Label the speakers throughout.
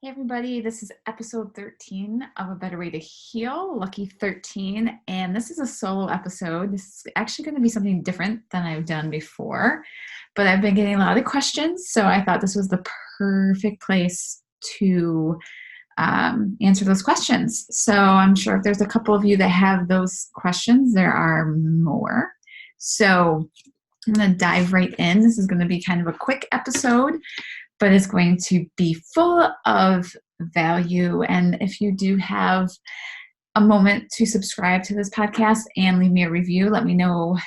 Speaker 1: Hey everybody, this is episode 13 of A Better Way to Heal, Lucky 13, and this is a solo episode. This is actually going to be something different than I've done before, but I've been getting a lot of questions, so I thought this was the perfect place to answer those questions. So I'm sure if there's a couple of you that have those questions, there are more. So I'm going to dive right in. This is going to be kind of a quick episode, but it's going to be full of value. And if you do have a moment to subscribe to this podcast and leave me a review, let me know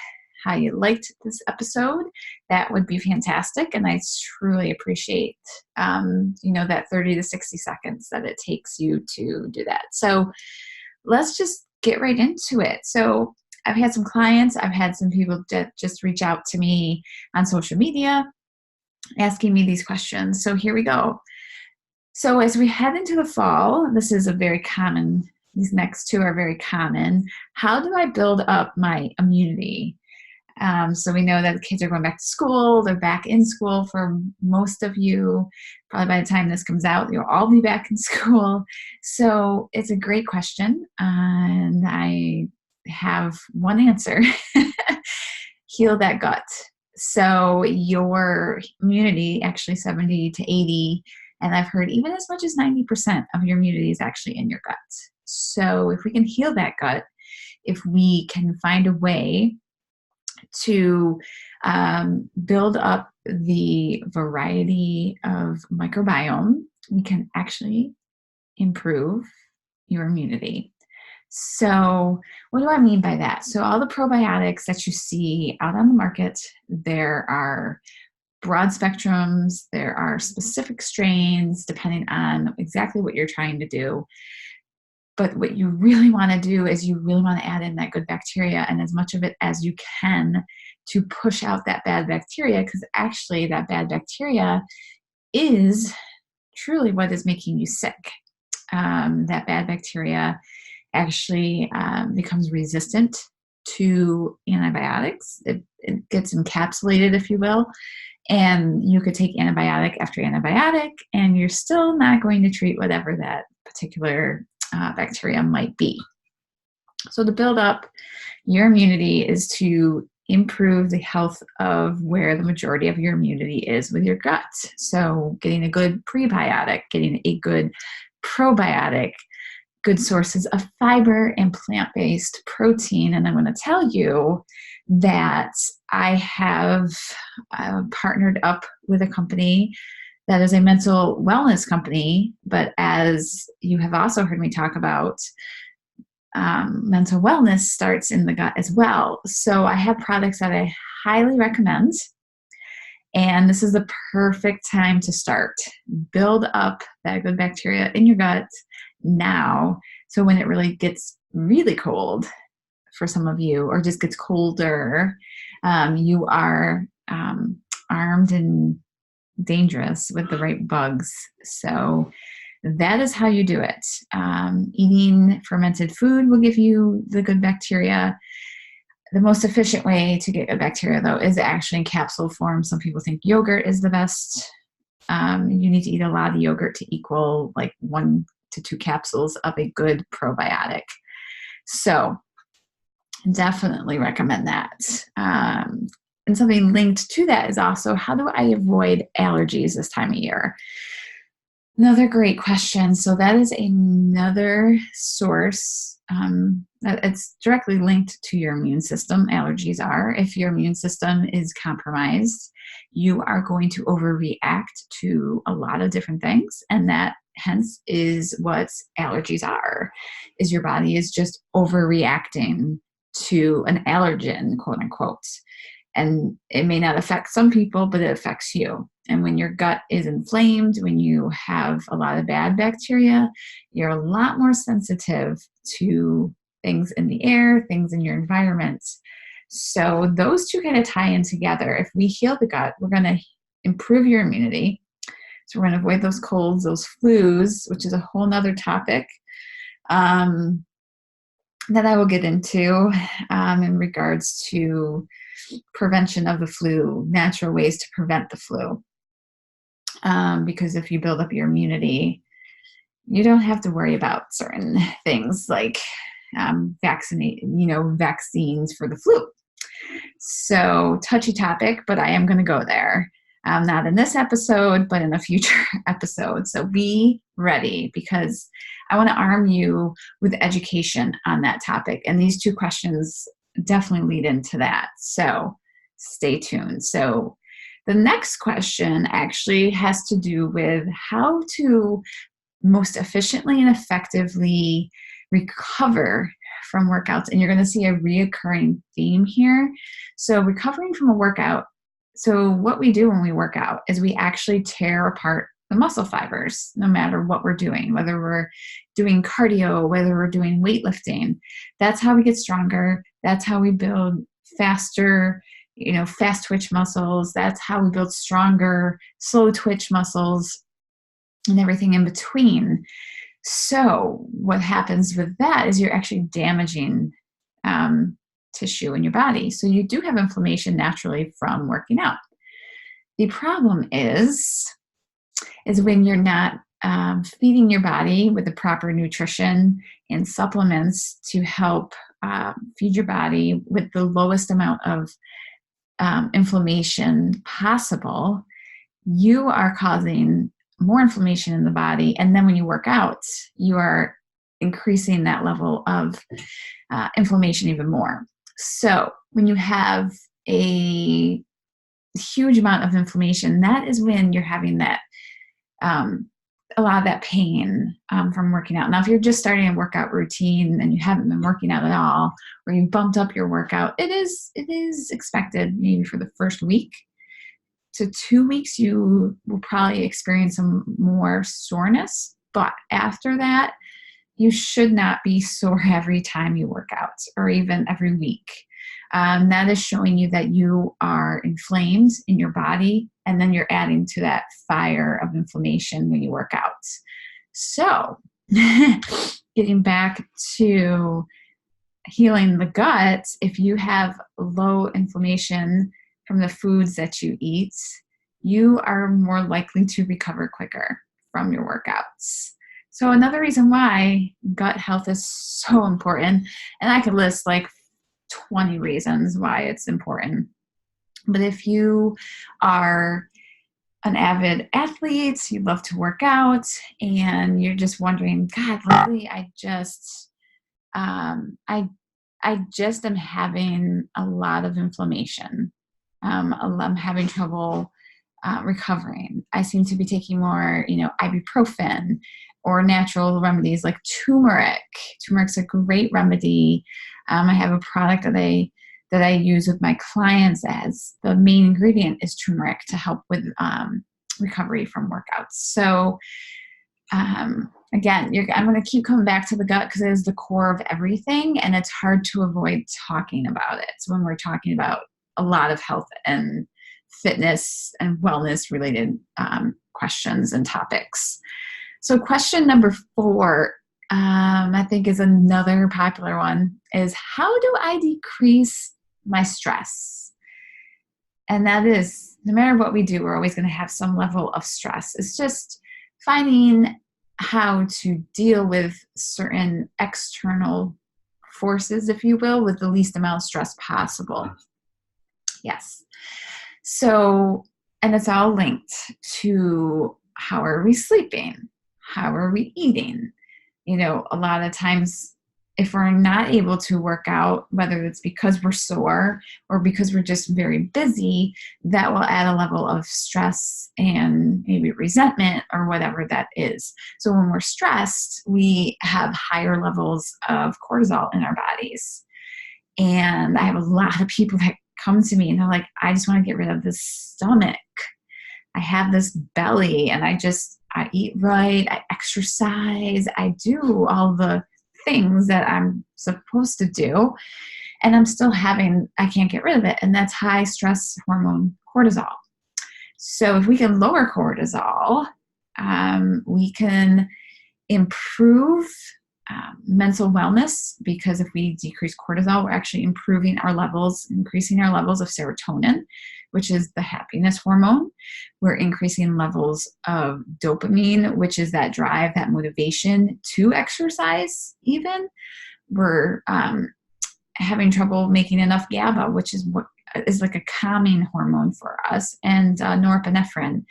Speaker 1: how you liked this episode. That would be fantastic. And I truly appreciate, that 30 to 60 seconds that it takes you to do that. So let's just get right into it. So I've had some clients, I've had some people that just reach out to me on social media asking me these questions. So here we go. So as we head into the fall, this is a very common, these next two are very common. How do I build up my immunity? So we know that the kids are going back to school. They're back in school for most of you. Probably by the time this comes out, you'll all be back in school. So it's a great question. And I have one answer. Heal that gut. So your immunity, actually 70 to 80, and I've heard even as much as 90% of your immunity is actually in your gut. So if we can heal that gut, if we can find a way to build up the variety of microbiome, we can actually improve your immunity. So what do I mean by that? So all the probiotics that you see out on the market, there are broad spectrums, there are specific strains depending on exactly what you're trying to do. But what you really want to do is you really want to add in that good bacteria and as much of it as you can to push out that bad bacteria, because actually that bad bacteria is truly what is making you sick. That bad bacteria actually becomes resistant to antibiotics. It gets encapsulated, if you will, and you could take antibiotic after antibiotic, and you're still not going to treat whatever that particular bacteria might be. So to build up your immunity is to improve the health of where the majority of your immunity is with your gut. So getting a good prebiotic, getting a good probiotic, good sources of fiber and plant-based protein. And I'm going to tell you that I have partnered up with a company that is a mental wellness company, but as you have also heard me talk about, mental wellness starts in the gut as well. So I have products that I highly recommend, and this is the perfect time to start. Build up that good bacteria in your gut now, so when it really gets really cold for some of you, or just gets colder, you are armed and dangerous with the right bugs. So that is how you do it. Eating fermented food will give you the good bacteria. The most efficient way to get good bacteria, though, is actually in capsule form. Some people think yogurt is the best. You need to eat a lot of yogurt to equal like 1 to 2 capsules of a good probiotic. So definitely recommend that. And something linked to that is also, how do I avoid allergies this time of year? Another great question. So that is another source. It's directly linked to your immune system. Allergies are. If your immune system is compromised, you are going to overreact to a lot of different things. And that hence is what allergies are, is your body is just overreacting to an allergen, quote unquote. And it may not affect some people, but it affects you. And when your gut is inflamed, when you have a lot of bad bacteria, you're a lot more sensitive to things in the air, things in your environment. So those two kind of tie in together. If we heal the gut, we're going to improve your immunity. So we're going to avoid those colds, those flus, which is a whole nother topic that I will get into in regards to prevention of the flu, natural ways to prevent the flu. Because if you build up your immunity, you don't have to worry about certain things like vaccines for the flu. So touchy topic, but I am going to go there. Not in this episode, but in a future episode. So be ready, because I want to arm you with education on that topic. And these two questions definitely lead into that. So stay tuned. So the next question actually has to do with how to most efficiently and effectively recover from workouts. And you're going to see a reoccurring theme here. So recovering from a workout. So what we do when we work out is we actually tear apart the muscle fibers, no matter what we're doing, whether we're doing cardio, whether we're doing weightlifting. That's how we get stronger. That's how we build faster, fast twitch muscles. That's how we build stronger, slow twitch muscles, and everything in between. So what happens with that is you're actually damaging tissue in your body. So you do have inflammation naturally from working out. The problem is when you're not feeding your body with the proper nutrition and supplements to help feed your body with the lowest amount of inflammation possible, you are causing more inflammation in the body. And then when you work out, you are increasing that level of inflammation even more. So when you have a huge amount of inflammation, that is when you're having that a lot of that pain from working out. Now, if you're just starting a workout routine and you haven't been working out at all, or you bumped up your workout, it is expected maybe for the first week to 2 weeks, you will probably experience some more soreness. But after that, you should not be sore every time you work out or even every week. That is showing you that you are inflamed in your body, and then you're adding to that fire of inflammation when you work out. So getting back to healing the gut, if you have low inflammation from the foods that you eat, you are more likely to recover quicker from your workouts. So another reason why gut health is so important, and I could list like 20 reasons why it's important. But if you are an avid athlete, you love to work out, and you're just wondering, God, lately I just am having a lot of inflammation. I'm having trouble recovering. I seem to be taking more, ibuprofen or natural remedies like turmeric. Turmeric's a great remedy. I have a product that I use with my clients as the main ingredient is turmeric to help with recovery from workouts. So again, I'm going to keep coming back to the gut because it is the core of everything, and it's hard to avoid talking about it. So when we're talking about a lot of health and fitness and wellness related questions and topics. So question number 4, I think is another popular one, is how do I decrease my stress? And that is, no matter what we do, we're always going to have some level of stress. It's just finding how to deal with certain external forces, if you will, with the least amount of stress possible. Yes. So, and it's all linked to how are we sleeping? How are we eating? A lot of times if we're not able to work out, whether it's because we're sore or because we're just very busy, that will add a level of stress and maybe resentment or whatever that is. So when we're stressed, we have higher levels of cortisol in our bodies. And I have a lot of people that come to me and they're like, I just want to get rid of this stomach. I have this belly and I eat right, I exercise, I do all the things that I'm supposed to do, and I can't get rid of it. And that's high stress hormone cortisol. So if we can lower cortisol, we can improve mental wellness, because if we decrease cortisol, we're actually improving our levels, increasing our levels of serotonin, which is the happiness hormone. We're increasing levels of dopamine, which is that drive, that motivation to exercise even. We're having trouble making enough GABA, which is what is like a calming hormone for us, and norepinephrine,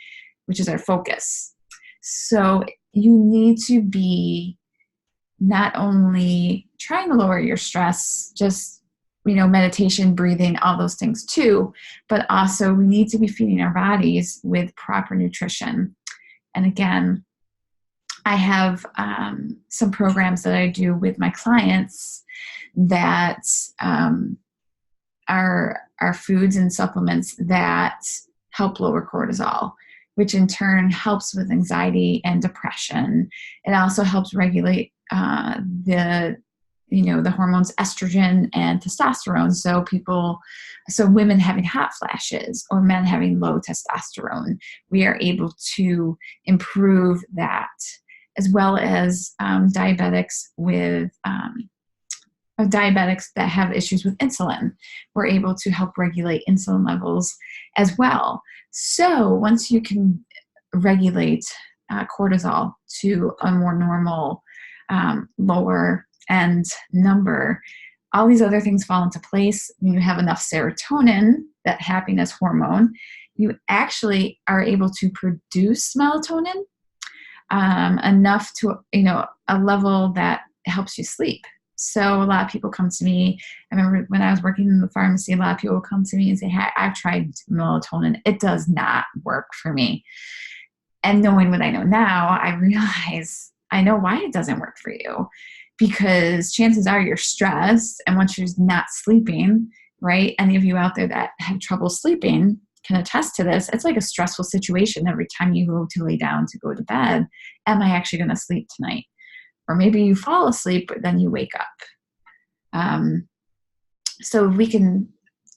Speaker 1: which is our focus. So you need to be not only trying to lower your stress, just, meditation, breathing, all those things too, but also we need to be feeding our bodies with proper nutrition. And again, I have some programs that I do with my clients that are foods and supplements that help lower cortisol, which in turn helps with anxiety and depression. It also helps regulate the hormones estrogen and testosterone. So women having hot flashes or men having low testosterone, we are able to improve that, as well as diabetics that have issues with insulin. We're able to help regulate insulin levels as well. So once you can regulate cortisol to a more normal, lower end number, all these other things fall into place. When you have enough serotonin, that happiness hormone, you actually are able to produce melatonin enough to, a level that helps you sleep. So a lot of people come to me. I remember when I was working in the pharmacy, a lot of people would come to me and say, "Hey, I've tried melatonin. It does not work for me." And knowing what I know now, I realize I know why it doesn't work for you, because chances are you're stressed, and once you're not sleeping, right? Any of you out there that have trouble sleeping can attest to this. It's like a stressful situation every time you go to lay down to go to bed. Am I actually going to sleep tonight? Or maybe you fall asleep, but then you wake up. So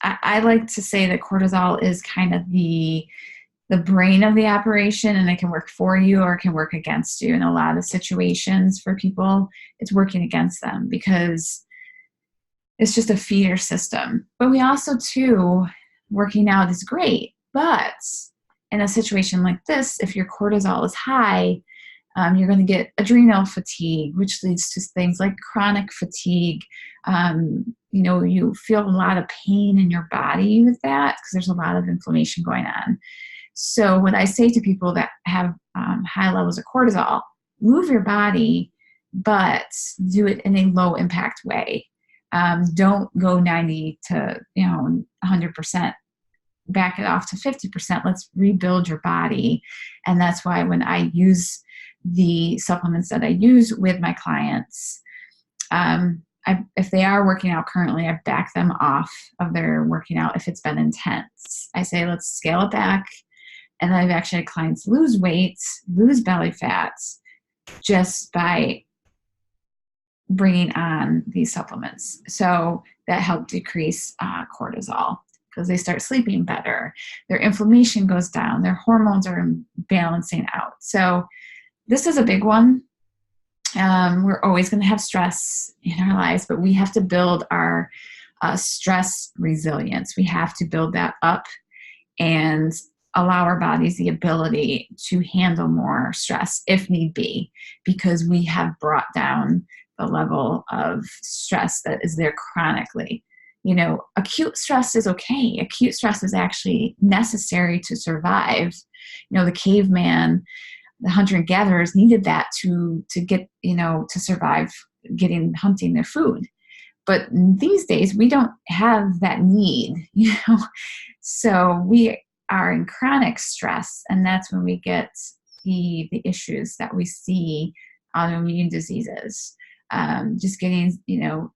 Speaker 1: I like to say that cortisol is kind of the brain of the operation, and it can work for you or it can work against you. In a lot of situations for people, it's working against them because it's just a feeder system. But we also too, working out is great. But in a situation like this, if your cortisol is high, you're going to get adrenal fatigue, which leads to things like chronic fatigue. You feel a lot of pain in your body with that because there's a lot of inflammation going on. So what I say to people that have high levels of cortisol, move your body, but do it in a low impact way. Don't go 90 to 100%. Back it off to 50%. Let's rebuild your body. And that's why when I use the supplements that I use with my clients, if they are working out currently, I back them off of their working out if it's been intense. I say, let's scale it back. And I've actually had clients lose weight, lose belly fat, just by bringing on these supplements. So that helped decrease cortisol, because they start sleeping better. Their inflammation goes down. Their hormones are balancing out. So this is a big one. We're always going to have stress in our lives, but we have to build our stress resilience. We have to build that up and allow our bodies the ability to handle more stress if need be, because we have brought down the level of stress that is there chronically. Acute stress is okay. Acute stress is actually necessary to survive. The caveman, the hunter and gatherers needed that to get, to survive hunting their food. But these days we don't have that need, so we are in chronic stress, and that's when we get the issues that we see, autoimmune diseases. Just getting,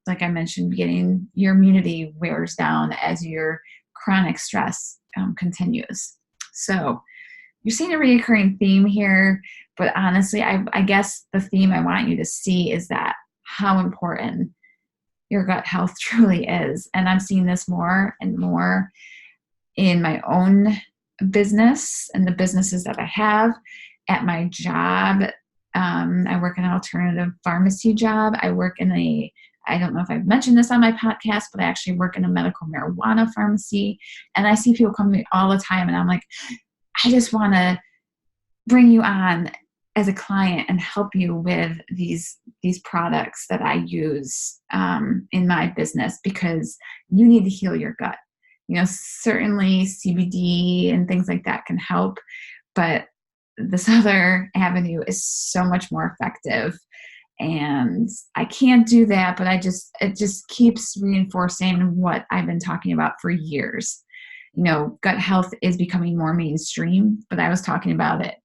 Speaker 1: like I mentioned, getting your immunity wears down as your chronic stress continues. So you're seeing a recurring theme here, but honestly, I guess the theme I want you to see is that how important your gut health truly is. And I'm seeing this more and more in my own business and the businesses that I have, at my job. I work in an alternative pharmacy job. I work in I don't know if I've mentioned this on my podcast, but I actually work in a medical marijuana pharmacy. And I see people come to me all the time, and I'm like, I just want to bring you on as a client and help you with these products that I use in my business, because you need to heal your gut. Certainly CBD and things like that can help, but this other avenue is so much more effective. And I can't do that, but it just keeps reinforcing what I've been talking about for years. Gut health is becoming more mainstream, but I was talking about it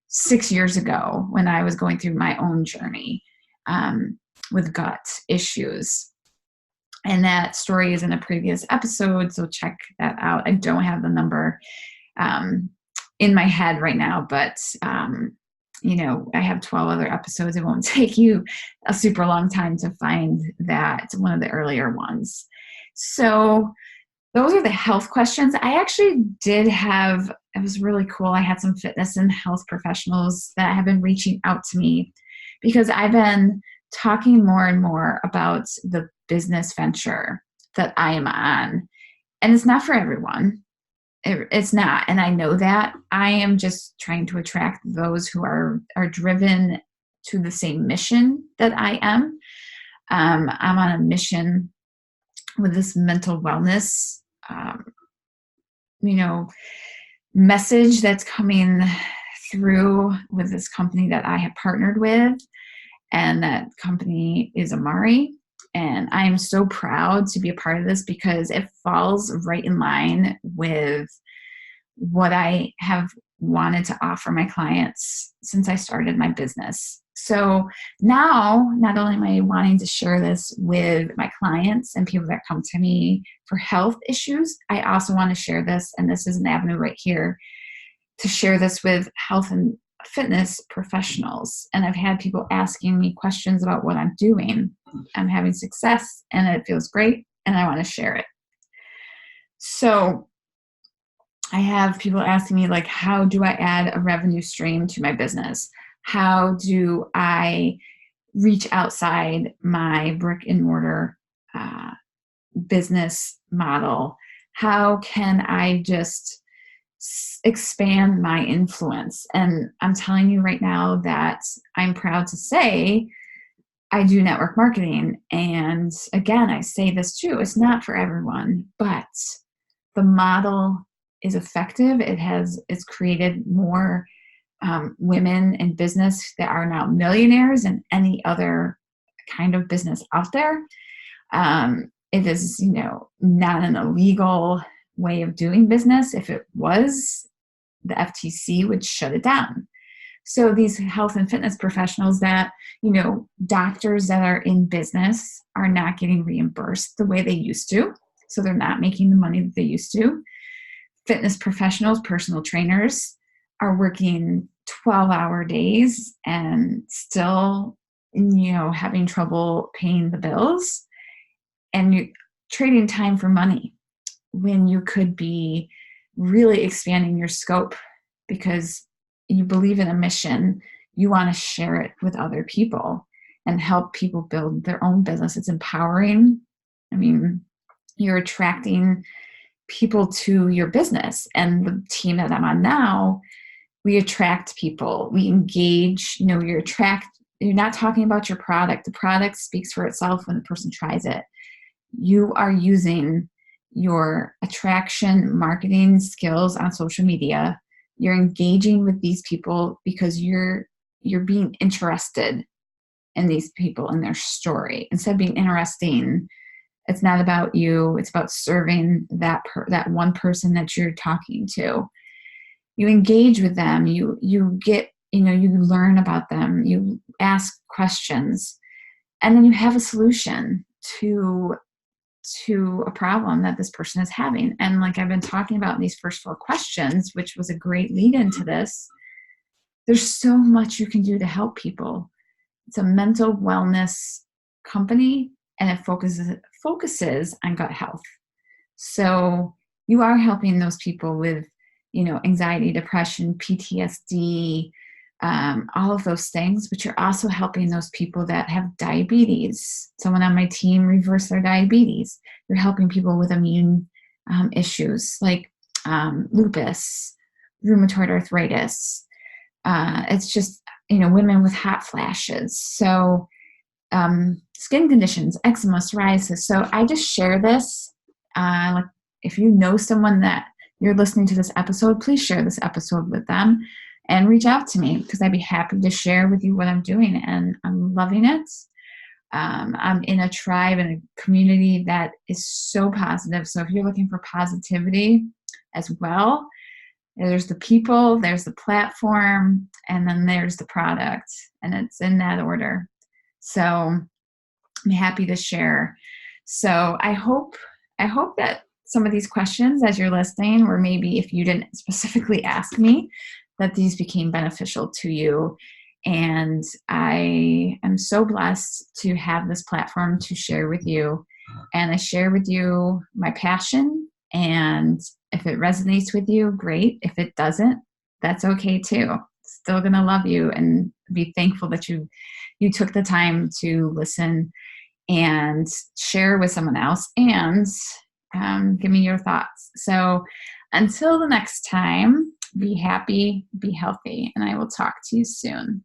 Speaker 1: 6 years ago when I was going through my own journey with gut issues. And that story is in a previous episode, so check that out. I don't have the number in my head right now, but I have 12 other episodes. It won't take you a super long time to find that, one of the earlier ones. So those are the health questions. I actually did have, it was really cool. I had some fitness and health professionals that have been reaching out to me because I've been talking more and more about the business venture that I am on. And it's not for everyone. It's not. And I know that. I am just trying to attract those who are driven to the same mission that I am. I'm on a mission with this mental wellness, message that's coming through with this company that I have partnered with. And that company is Amari. And I am so proud to be a part of this because it falls right in line with what I have wanted to offer my clients since I started my business. So now, not only am I wanting to share this with my clients and people that come to me for health issues, I also want to share this, and this is an avenue right here, to share this with health and fitness professionals. And I've had people asking me questions about what I'm doing. I'm having success and it feels great, and I want to share it. So I have people asking me, like, how do I add a revenue stream to my business? How do I reach outside my brick and mortar business model? How can I just expand my influence? And I'm telling you right now that I'm proud to say I do network marketing. And again, I say this too, it's not for everyone, but the model is effective. It's created more women in business that are now millionaires than any other kind of business out there. It is, not an illegal way of doing business. If it was, the FTC would shut it down. So these health and fitness professionals that, doctors that are in business are not getting reimbursed the way they used to. So they're not making the money that they used to. Fitness professionals, personal trainers, are working 12-hour days and still, having trouble paying the bills, and you trading time for money when you could be really expanding your scope because you believe in a mission. You want to share it with other people and help people build their own business. It's empowering. I mean, you're attracting people to your business, and the team that I'm on now, we attract people, we engage. You're not talking about your product. The product speaks for itself when the person tries it. You are using your attraction marketing skills on social media. You're engaging with these people because you're being interested in these people and their story. Instead of being interesting, it's not about you. It's about serving that one person that you're talking to. You engage with them. You get, you learn about them. You ask questions, and then you have a solution to a problem that this person is having. And like I've been talking about in these first 4 questions, which was a great lead into this, there's so much you can do to help people. It's a mental wellness company, and it focuses on gut health. So you are helping those people with, anxiety, depression, PTSD, all of those things, but you're also helping those people that have diabetes. Someone on my team reversed their diabetes. You're helping people with immune issues like lupus, rheumatoid arthritis. It's just, women with hot flashes. So skin conditions, eczema, psoriasis. So I just share this. Like if you know someone that you're listening to this episode, please share this episode with them and reach out to me because I'd be happy to share with you what I'm doing, and I'm loving it. I'm in a tribe and a community that is so positive. So if you're looking for positivity as well, there's the people, there's the platform, and then there's the product, and it's in that order. So I'm happy to share. So I hope that some of these questions as you're listening, or maybe if you didn't specifically ask me, that these became beneficial to you. And I am so blessed to have this platform to share with you. And I share with you my passion. And if it resonates with you, great. If it doesn't, that's okay too. Still gonna love you and be thankful that you took the time to listen and share with someone else and give me your thoughts. So until the next time, be happy, be healthy, and I will talk to you soon.